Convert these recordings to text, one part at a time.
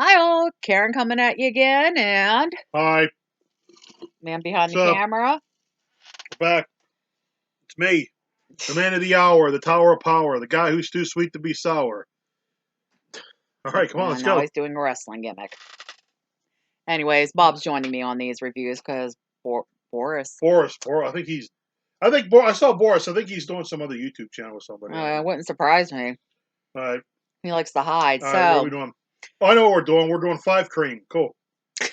Hi, all. Karen coming at you again, and Hi, man behind what's the up? camera. We're back. It's me, the man of the hour, the tower of power, the guy who's too sweet to be sour. All right, come on, let's And now go. he's doing a wrestling gimmick. Anyways, Bob's joining me on these reviews because Boris. Boris. I saw Boris. I think he's doing some other YouTube channel with somebody. I don't know. Wouldn't surprise me. All right, He likes to hide. all right. What are So, we doing? Oh, I know what we're doing. We're doing five cream. Cool. in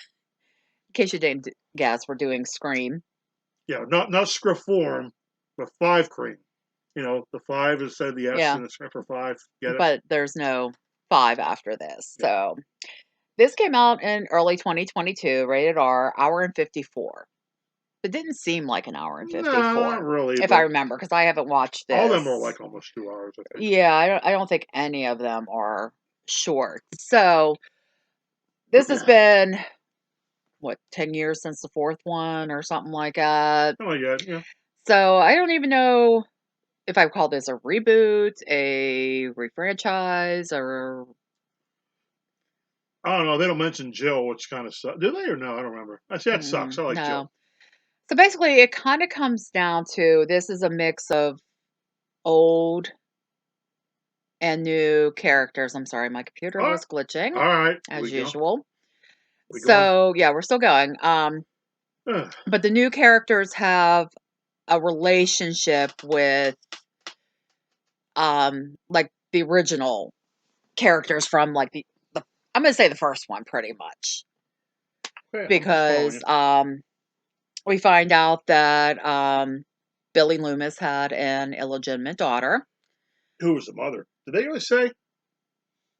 case you didn't guess, we're doing Scream. Yeah, not scriform, but five cream. You know, the five is said the S Yeah, and it's for five. Get it? but there's no 5 after this. Yeah. So, this came out in early 2022, rated R, hour and 54. It didn't seem like an hour and No, not 54, really. if I But remember, because I haven't watched all of them are this. like almost 2 hours. I think. Yeah, I don't think any of them are short. So this has been what, 10 years since the fourth one or something like that. Oh my god. Yeah. So I don't even know if I would call this a reboot, a refranchise, or I don't know. They don't mention Jill, which kind of sucks. Do they or no? I don't remember. I see that sucks. I like no. Jill. So basically, it kind of comes down to this is a mix of old and new characters. I'm sorry, my computer All right, was glitching all right. Here as we go. usual. We going? So yeah, we're still going. Ugh. But the new characters have a relationship with like the original characters from like the I'm gonna say the first one pretty much. Okay, I'm just following Because you. we find out that Billy Loomis had an illegitimate daughter. Who was the mother? Did they really say?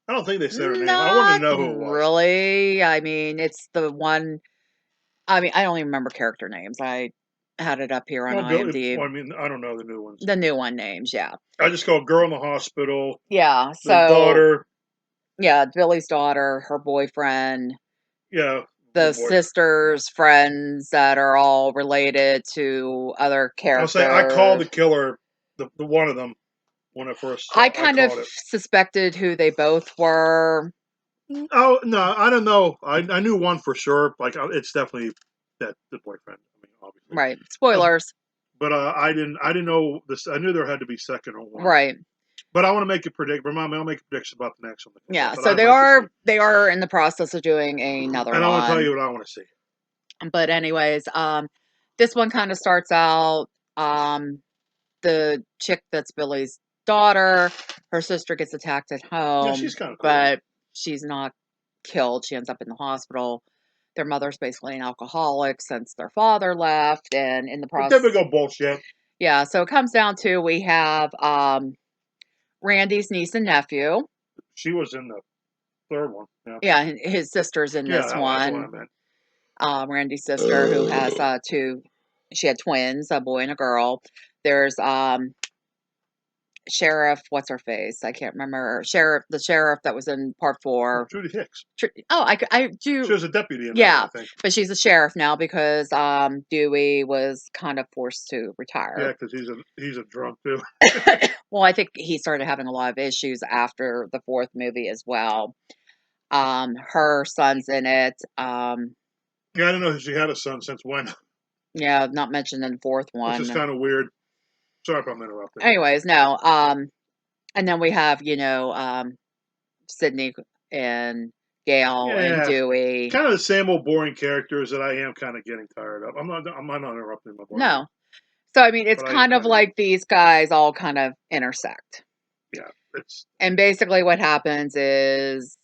I don't think they said her name. I wanted to Not know who it was. really. I mean, it's the one. I mean, I don't even remember character names. I had it up here on Well, Billy. IMDb. Well, I mean, I don't know the new ones. The new one names, yeah. I just go girl in the hospital, Yeah, the so daughter. yeah, Billy's daughter, her boyfriend, Yeah, the the boyfriend. Yeah. sisters, friends that are all related to other I'll say I called characters. the killer, the one of them when I first I saw. I kind of called it. suspected who they both were. Oh no, I don't know. I knew one for sure. Like it's definitely that the boyfriend. I mean, obviously. Right. Uh, Spoilers. but I didn't know this. I knew there had to be second or one. Right. But I want to make a predict. Remind me, I'll make a prediction about the next one that comes out Yeah. that So I'd they like to see, are they are in the process of doing another and I want to tell one. you what I want to see. But anyways, this one kind of starts out the chick that's Billy's daughter, her sister gets attacked at Yeah, home, she's kind of cool. but she's not killed. She ends up in the hospital. Their mother's basically an alcoholic since their father left, and in the The process, typical bullshit. yeah. So it comes down to we have Randy's niece and nephew. She was in the third one. Yeah, Yeah, his sister's in yeah, this that's what I one. meant. Randy's sister, who has two. She had twins, a boy and a girl. There's Sheriff, what's her face? I can't remember. The sheriff that was in part Oh, four. Judy Hicks. Oh, I She do. was a deputy in that one, Yeah, I think. but she's a sheriff now because Dewey was kind of forced to Yeah, retire. because he's a drunk too. Well, I think he started having a lot of issues after the fourth movie as well. Her son's in it. Yeah, I didn't know she had a son since when, Yeah, not mentioned in the fourth which is one. kind of weird. Sorry if I'm interrupting. Anyways, no. And then we have, Sydney and Gail and Yeah, Dewey. kind of the same old boring characters that I am kind of getting tired of. I'm not interrupting my boyfriend, No. So, I mean, it's but I am kind of kind of getting like these guys all kind of intersect. yeah. It's And basically, what happens is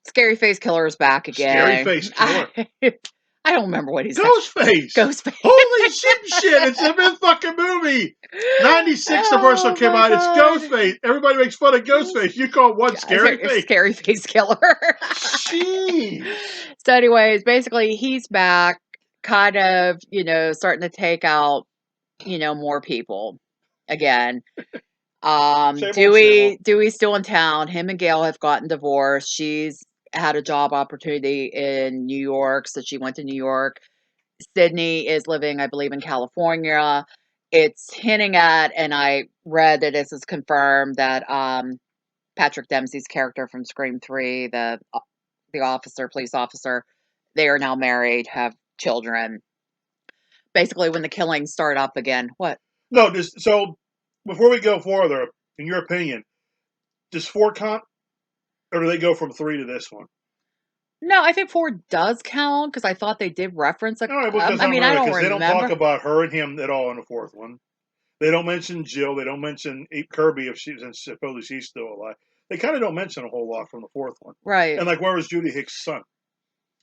Scary Face Killer is back scary again. face killer. I don't remember what he's Ghostface. Ghostface. Holy shit! It's a big fucking movie. 96, the first one Oh came my out. It's god. Ghostface. Everybody makes fun of Ghostface. You call one scary face. Scary Face Killer. Jeez. So, anyways, basically, he's back, kind of, starting to take out, more people again. Same old. Dewey's still in town. Him and Gail have gotten divorced. She's had a job opportunity in New York, so she went to New York. Sydney is living, I believe, in California. It's hinting at, and I read that this is confirmed, that Patrick Dempsey's character from Scream 3, the police officer, they are now married, have children. Basically, when the killings start up again, what? No, so before we go further, in your opinion, does 4 count, or do they go from 3 to this one? No, I think 4 does count because I thought they did reference a. All right, because I mean, I don't because they don't talk remember. about her and him at all in the 4th one. They don't mention Jill. They don't mention Kirby if supposedly she's still alive. They kind of don't mention a whole lot from the 4th one. Right. And like, where was Judy Hicks' son?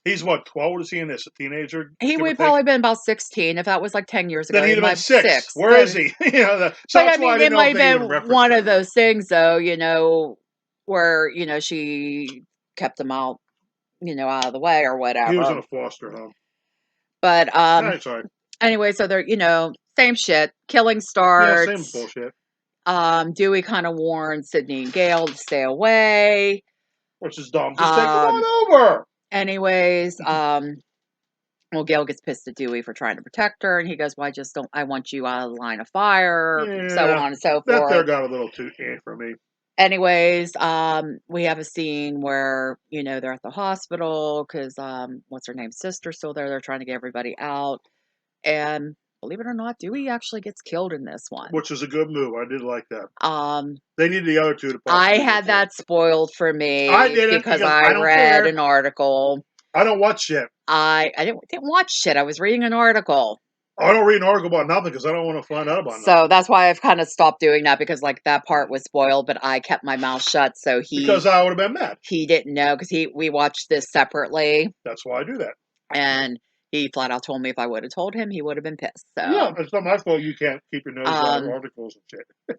He's what, 12? Is he in this? A teenager? He Give or would take? probably been about 16 if that was like 10 years ago. Then he'd He have might been 6. 6. Where is he? So But I that's why I mean, it didn't know might if have they been even referenced one that of or not. those things, though, where she kept him out, out of the way or whatever. He was in a foster home. But Sorry. anyway, so they're same shit. Killing Yeah, starts. same bullshit. Dewey kind of warns Sydney and Gale to stay away. Which is dumb. Just say, come on over. Anyways, well, Gale gets pissed at Dewey for trying to protect her, and he goes, "Well, I want you out of the line of fire," so on and so That forth. there got a little too for me. Anyways, we have a scene where, they're at the hospital because, what's her name? Sister's still there. They're trying to get everybody out. And believe it or not, Dewey actually gets killed in this one. Which is a good move. I did like that. They needed the other two to I had that spoiled for me I didn't because I read an article. I don't watch shit. I didn't watch shit. I was reading an article. I don't read an article about nothing because I don't want to find out about nothing. So that's why I've kind of stopped doing that because that part was spoiled, but I kept my mouth shut. So because I would have been mad. He didn't know because we watched this separately. That's why I do that. And he flat out told me if I would have told him, he would have been pissed. So yeah, it's not my fault. You can't keep your nose out of articles and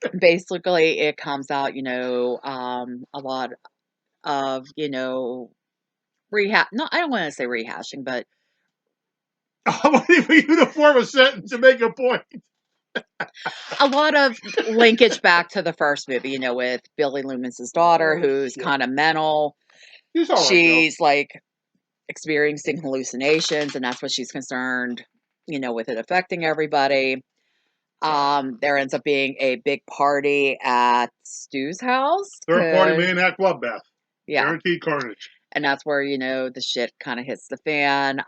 shit. Basically, it comes out, a lot of rehash. No, I don't want to say rehashing, but I'm waiting for you to form a sentence to make a point. A lot of linkage back to the first movie, with Billy Loomis's daughter, who's kind of mental. She's like experiencing hallucinations, and that's what she's concerned, with it affecting everybody. There ends up being a big party at Stu's house. Third party maniac bloodbath. Yeah. Guaranteed carnage. And that's where, the shit kind of hits the fan.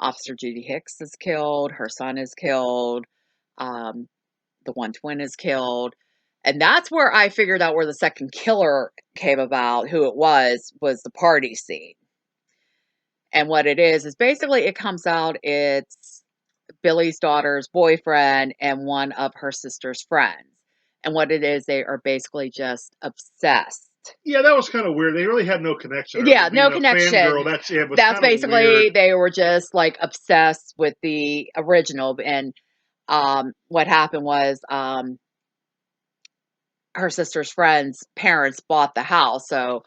Officer Judy Hicks is killed. Her son is killed. The one twin is killed. And that's where I figured out where the second killer came about, who it was the party scene. And what it is basically it comes out, it's Billy's daughter's boyfriend and one of her sister's friends. And what it is, they are basically just obsessed. Yeah, that was kind of weird. They really had no connection. Yeah, no connection. Fangirl, that's basically weird. They were just like obsessed with the original. And what happened was her sister's friends' parents bought the house, so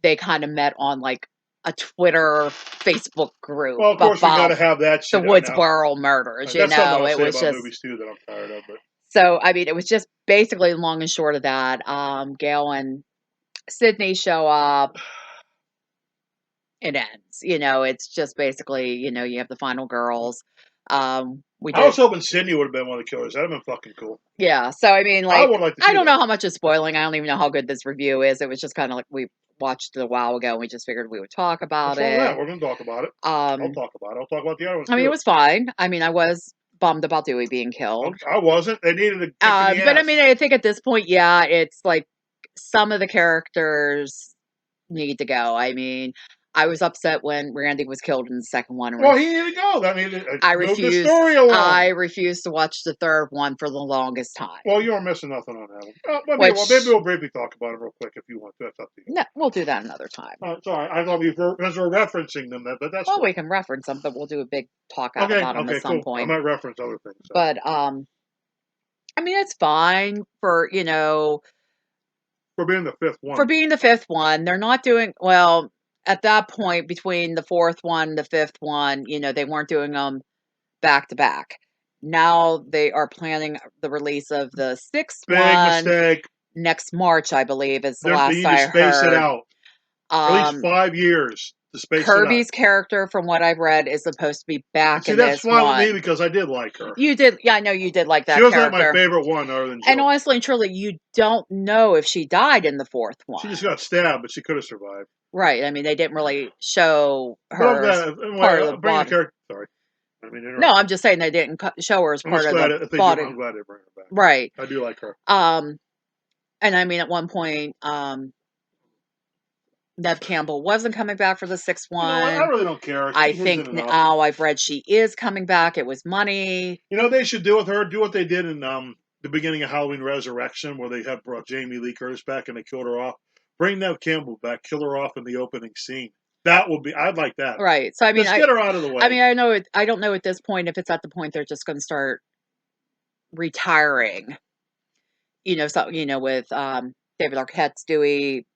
they kind of met on like a Twitter, Facebook group. Well, of course, we got to have that shit. The Woodsboro murders. That's something I'll it say was about just movies too that I'm tired of. But so I mean, it was just basically long and short of that. Gale and Sydney show up. It ends. It's just basically you have the final girls. I was hoping Sydney would have been one of the killers. That'd have been fucking cool. Yeah. So I mean, like, I would like to see I don't know how much is spoiling. I don't even know how good this review is. It was just kind of like we watched it a while ago and we just figured we would talk about it. Yeah, we're gonna talk about it. I'll talk about it. I'll talk about the other ones. I mean, it was fine. I mean, I was bummed about Dewey being killed. I wasn't. They needed a kick in the ass. But I mean, I think at this point, yeah, it's like some of the characters need to go. I mean, I was upset when Randy was killed in the second one. Well, he needed to go. I mean, I refused. The story along. I refused to watch the third one for the longest time. Well, you aren't missing nothing on that one. Maybe we'll briefly talk about it real quick if you want to. That's up to you. No, we'll do that another time. Sorry, I thought because we're referencing them, but that's. Well, we can reference them, but we'll do a big talk out about them at some point. I might reference other things. So. But I mean, it's fine for for being the fifth one. For being the fifth one, they're not doing well. At that point, between the fourth one and the fifth one, they weren't doing them back to back. Now they are planning the release of the sixth Big one mistake. Next March, I believe, is the last I heard. Space it out. At least 5 years. to space it out. Kirby's character, from what I've read, is supposed to be back See, in that's this fine with me one. because I did like her. You did, yeah, I know you did like She that was like my character. favorite one, other than And Jill. honestly and truly, you don't know if she died in the fourth one. She just got stabbed, but she could have survived. Right. I mean, they didn't really show But I'm her as glad. part of Anyway, the bring the body. character. Sorry, I mean interrupt. No, I'm just saying they didn't show her as I'm part just of glad the if they do. body. I'm glad they bring her back. Right. I do like her. And I mean, at one point, Nev Campbell wasn't coming back for the sixth You know what? I one. really don't care. I She think isn't enough. now I've read she is coming back. It was money. You know what they should do with her? Do what they did in the beginning of Halloween Resurrection, where they had brought Jamie Lee Curtis back and they killed her off. Bring Nev Campbell back, kill her off in the opening scene. That would be. I'd like that. Right. So I mean, Just get her out of the way. I mean, I know it. I don't know at this point if it's at the point they're just going to start retiring. You know, so with David Arquette's Dewey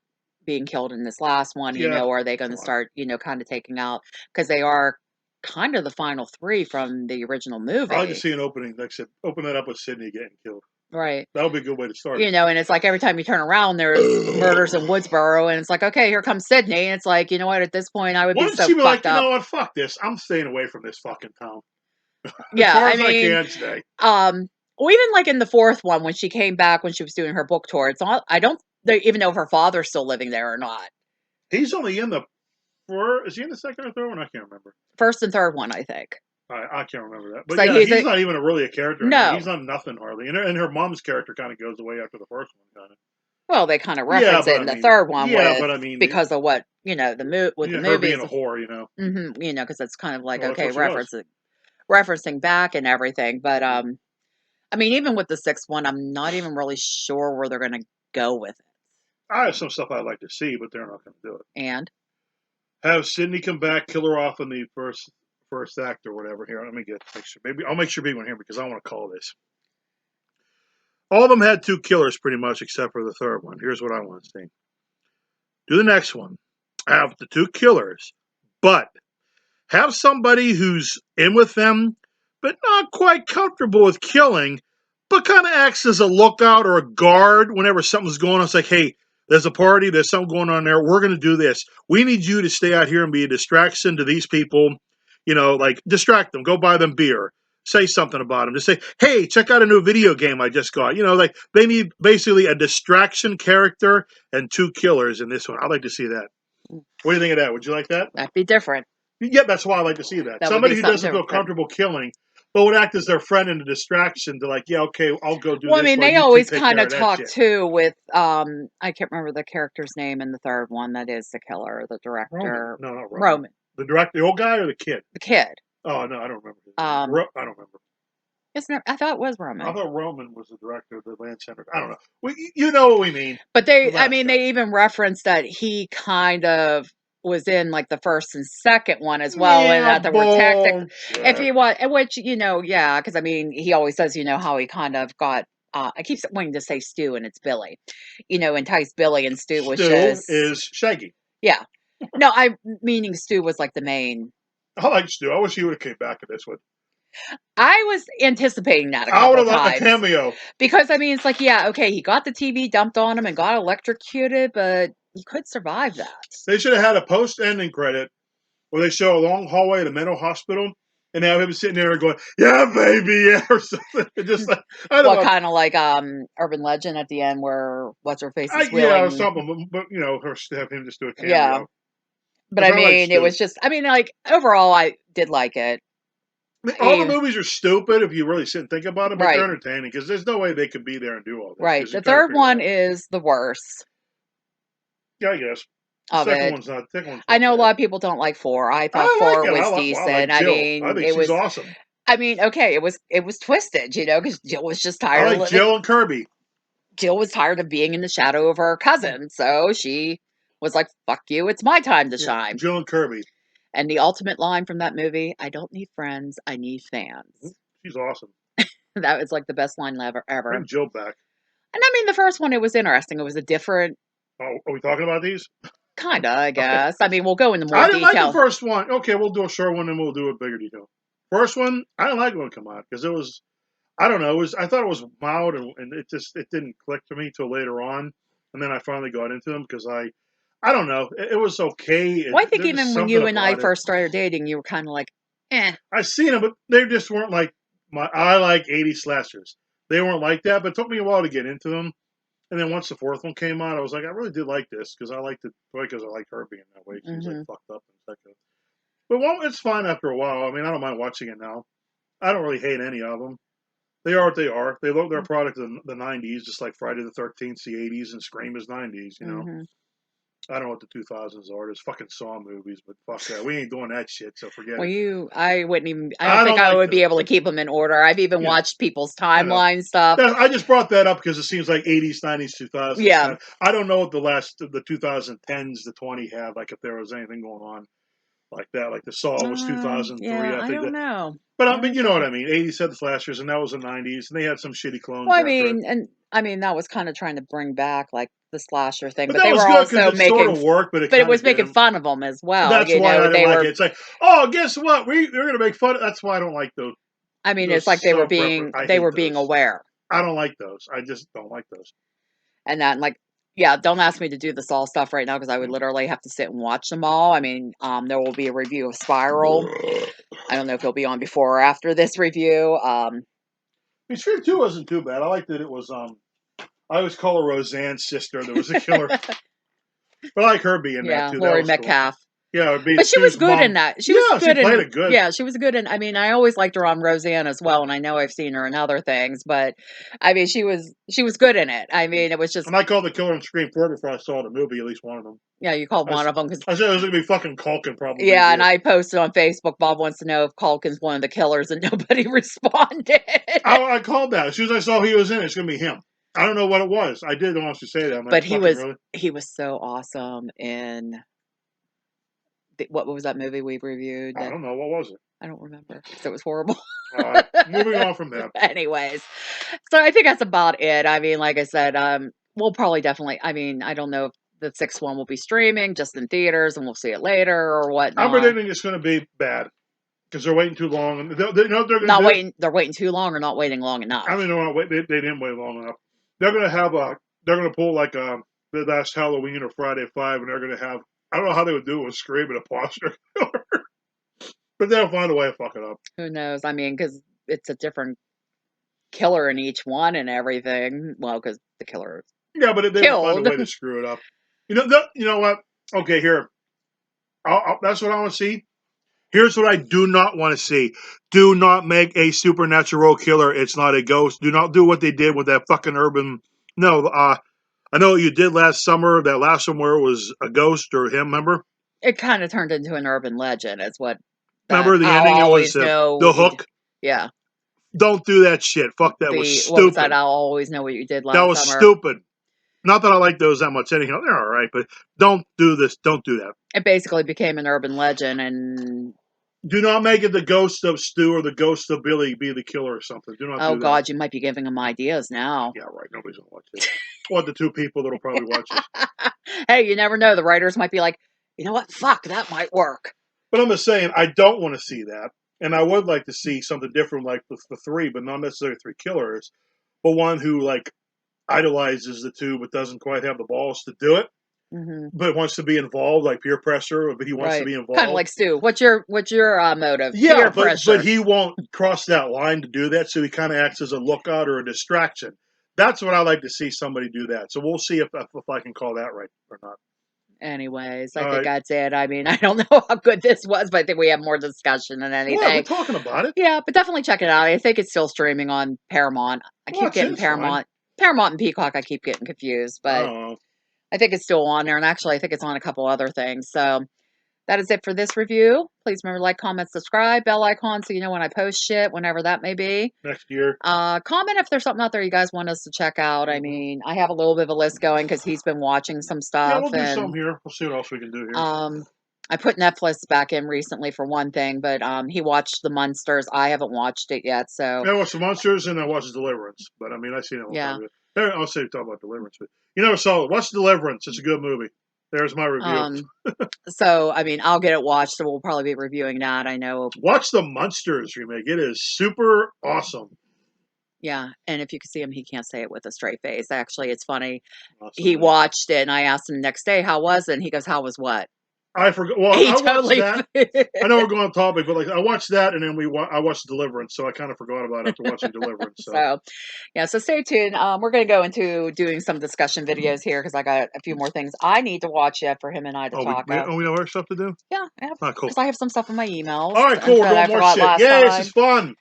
being killed in this last one. You Yeah. know, are they going to start kind of taking out, because they are kind of the final three from the original movie. I like to see an opening. Like I said, open that up with Sydney getting killed. Right. That would be a good way to start. You know, and it's like every time you turn around, there's murders in Woodsboro, and it's like, okay, here comes Sydney. And it's like, you know what? At this point, I would be so she be like, fucked up. you know what? Fuck this. I'm staying away from this fucking town. Yeah, as far I as mean, I can today. Well, even like in the fourth one, when she came back, when she was doing her book tour, it's all, I don't even know if her father's still living there or not. He's only in the is he in the second or third one? I can't remember. First and third one, I think. I can't remember that. But So yeah, he's not even really a character. No. He's on nothing hardly. And her mom's character kind of goes away after the first one, kind of. Well, they kind of reference it in the third one. Yeah, but I mean, because of what the movie with the movie, her being a whore, Mm-hmm, because it's kind of like okay, referencing back and everything. But I mean, even with the sixth one, I'm not even really sure where they're going to go with it. I have some stuff I'd like to see, but they're not going to do it. And have Sydney come back, kill her off in the first act or whatever. Here, let me make sure. Maybe I'll make sure big one here because I want to call this. All of them had two killers pretty much, except for the third one. Here's what I want to see. Do the next one. Have the two killers, but have somebody who's in with them, but not quite comfortable with killing, but kind of acts as a lookout or a guard whenever something's going on. It's like, hey, there's a party, there's something going on there. We're going to do this. We need you to stay out here and be a distraction to these people. Like distract them. Go buy them beer. Say something about them. Just say, hey, check out a new video game I just got. Like they need basically a distraction character and two killers in this one. I'd like to see that. What do you think of that? Would you like that? That'd be different. Yeah, that's why I like to see that. Somebody who doesn't feel comfortable killing, but would act as their friend in a distraction to like, yeah, okay, I'll go do this. Well, I mean, they always kind of talk too with, I can't remember the character's name in the third one. That is the killer, the director. Roman. No, not Roman. Roman. The director, the old guy or the kid? The kid. Oh, no, I don't remember. I don't remember. I thought it was Roman. I thought Roman was the director of the Land Center. I don't know. Well, you know what we mean. But they even referenced that he kind of was in like the first and second one as well, and that there were tactics. If he was, which because I mean, he always says how he kind of got. I keep wanting to say Stu, and it's Billy. Enticed Billy, and Stu was is Shaggy. Yeah, no, meaning Stu was like the main. I like Stu. I wish he would have came back to this one. I was anticipating that. I would have liked a cameo because I mean, it's like, yeah, okay, he got the TV dumped on him and got electrocuted, but he could survive that. They should have had a post-ending credit where they show a long hallway at a mental hospital and have him sitting there going, "Yeah, baby," yeah, or something. Just like kind of like Urban Legend at the end where what's her face is wheeling. Yeah, or something. But have him just do a cameo. Yeah, but I mean, it was just. I mean, like overall, I did like it. All the movies are stupid if you really sit and think about it, but they're entertaining because there's no way they could be there and do all this. Right. The third one is the worst. Yeah, I guess. The second one's not. I know a lot of people don't like 4. I thought 4 was decent. I mean, I think she's awesome. I mean, okay, it was twisted, because Jill was just tired. I like Jill and Kirby. Jill was tired of being in the shadow of her cousin, so she was like, "Fuck you! It's my time to shine." Jill and Kirby. And the ultimate line from that movie, I don't need friends, I need fans. She's awesome. That was like the best line ever. Bring Jill back. And I mean, the first one, it was interesting. It was a different... Oh, are we talking about these? Kinda, I guess. Okay. I mean, we'll go into more detail. I didn't like the first one. Okay, we'll do a short one and we'll do a bigger detail. First one, I didn't like it when it came out because it was, I don't know, I thought it was mild and it didn't click to me till later on. And then I finally got into them because I I don't know. It was okay. Well, I think There's just even when something you and I about it. first started dating, you were kind of like, eh. I seen them, but they just weren't like my. I like 80s slashers. They weren't like that, but it took me a while to get into them. And then once the fourth one came out, I was like, I really did like this because I liked it because I like her being that way. She was like Hmm. fucked up and stuff. But well, it's fine after a while. I mean, I don't mind watching it now. I don't really hate any of them. They are what they are. They look their product of the 90s, just like Friday the 13th, the 80s, and Scream is 90s, you know. Hmm. I don't know what the 2000s are. There's fucking Saw movies, but fuck that. We ain't doing that shit, so forget Well, it. I wouldn't even, I don't I think don't I like would be those. able to keep them in order. I've even Yeah, watched people's I know. timeline stuff. I just brought that up because it seems like 80s, 90s, 2000s. Yeah. I don't know what the 2010s, the 20 had, like if there was anything going on like that. Like the Saw was 2003, Yeah, I I think don't that. know. I But don't you know what know. I mean. 80s had the slashers, and that was the 90s, and they had some shitty Well, clones I after it. mean, and I mean, that was kind of trying to bring back like the slasher thing, But but that they was were good because also it sort making, of worked, but it but it kind was of making didn't. fun of them as well. That's You why I know, didn't they like it. were, It's like, oh, guess what? We're gonna make fun. That's why I don't like I mean, it's those like self-reference. I they hate were being those. aware. I don't like those. I just don't like those. And that, like, yeah, don't ask me to do the Saw stuff right now because I would literally have to sit and watch them all. I mean, there will be a review of Spiral. I don't know if it'll be on before or after this review. I mean, Scream 2 wasn't too bad. I liked that it was. I always call her Roseanne's sister. There was a killer, but I like her being that Yeah, too. That Laurie was cool. Metcalf. Yeah, being But she was Stu's good in mom. that. She was Yeah, she good played in, it good. yeah, she was good in, I mean, I always liked her on Roseanne as well, and I know I've seen her in other things, but I mean, she was good in it. I mean, it was just, And I called the killer in Scream 4 before I saw the movie. At least one of them. yeah, you called I, one of them because, I said it was gonna be fucking Culkin probably yeah, and be it. I posted on Facebook, Bob wants to know if Culkin's one of the killers, and nobody responded. I called that as soon as I saw he was in it. It's gonna be him. I don't know what it was. I did honestly say that. I'm like, But fucking really? he was so awesome in what was that movie we reviewed? I don't know. What was it? I don't remember because it was horrible. All right, moving on from that. Anyways, so I think that's about it. I mean, like I said, we'll probably definitely. I mean, I don't know if the sixth one will be streaming just in theaters, and we'll see it later or I'm whatnot. predicting it's gonna be bad because they're waiting too long. And you know what they're gonna Not do? waiting. They're waiting too long or not waiting long enough. I mean, they didn't wait long enough. They're gonna have a. They're gonna pull like the last Halloween or Friday 5, and they're gonna have. I don't know how they would do it with Scream and a posture killer, but they'll find a way to fuck it up. Who knows? I mean, because it's a different killer in each one and everything. Well, because the killer is Yeah, but they will find a killed. way to screw it up. You know what? Okay, here. That's what I want to see. Here's what I do not want to see. Do not make a supernatural killer. It's not a ghost. Do not do what they did with that fucking urban. No, I know what you did last summer. That last summer was a ghost or him. Remember? It kind of turned into an urban legend. Is what that Remember the I'll ending? It was always know the what you did. hook. Yeah. Don't do that shit. Fuck that. Was The what was that? stupid. I'll always know what you did That last was summer. stupid. Not that I like those that much anyhow. They're all right, but don't do this. Don't do that. It basically became an urban legend, and Do not make it the ghost of Stu or the ghost of Billy be the killer or something. Do not oh do that. God, you might be giving them ideas now. Yeah, right. Nobody's gonna watch this. What the two people that'll probably watch this. Hey, you never know. The writers might be like, you know what? Fuck, that might work. But I'm just saying, I don't want to see that, and I would like to see something different, like the three, but not necessarily three killers, but one who like idolizes the two, but doesn't quite have the balls to do it, Hmm. but wants to be involved, like peer pressure, but he wants to Right. be Kind of involved. like Stu. What's your motive? Yeah, Peer but pressure. he won't cross that line to do that, so he kind of acts as a lookout or a distraction. That's what I like to see somebody do that. So we'll see if I can call that right or not. Anyways, I All think right. that's it. I mean, I don't know how good this was, but I think we have more discussion than What? We're anything. talking about it. Yeah, but definitely check it out. I think it's still streaming on Paramount. I keep Watch it. getting It's fine. Paramount and Peacock. I keep getting confused, I but don't know. I think it's still on there. And actually, I think it's on a couple other things. So that is it for this review. Please remember to like, comment, subscribe, bell icon so you know when I post shit, whenever that may be. Next year. Comment if there's something out there you guys want us to check out. I Mm-hmm. mean, I have a little bit of a list going because he's been watching some Yeah, stuff, we'll do and something here. We'll see what else we can do here. um, I put Netflix back in recently for one thing, but he watched The Munsters. I haven't watched it yet, so I watched the Monsters and I watched Deliverance, but I mean I've seen it a long time yeah. ago. I'll say talk about Deliverance, but you never saw it. Watch Deliverance. It's a good movie. There's my review. Um, so I mean, I'll get it watched, so we'll probably be reviewing that. I know. Watch the Monsters remake. It is super awesome. Yeah, and if you could see him, he can't say it with a straight face. Actually, it's funny. That's He amazing. watched it, and I asked him the next day, "How was it?" And he goes, "How was what?" I forgot. Well, He I watched totally that. I know we're going on topic, but like I watched that, and then I watched Deliverance, so I kind of forgot about it after watching Deliverance. So, So, yeah, so stay tuned. We're gonna go into doing some discussion videos here because I got a few more things I need to watch yet for him and I to oh, we talk we of. oh we have our stuff to do. Yeah, yeah, Ah, cool. because I have some stuff in my emails All right, cool. and We're that doing I more forgot shit. last Yay! This is time, fun.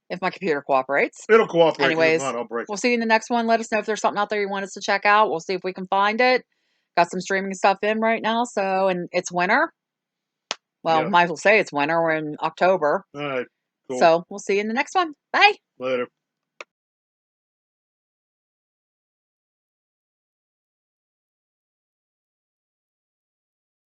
if my computer cooperates. It'll cooperate. Because if Anyways, not, I'll break we'll it. see you in the next one. Let us know if there's something out there you want us to check out. We'll see if we can find it. Got some streaming stuff in right now, so and it's winter. Well, Yeah. might as well say it's winter. We're in October. All right. Cool. So we'll see you in the next one. Bye. Later.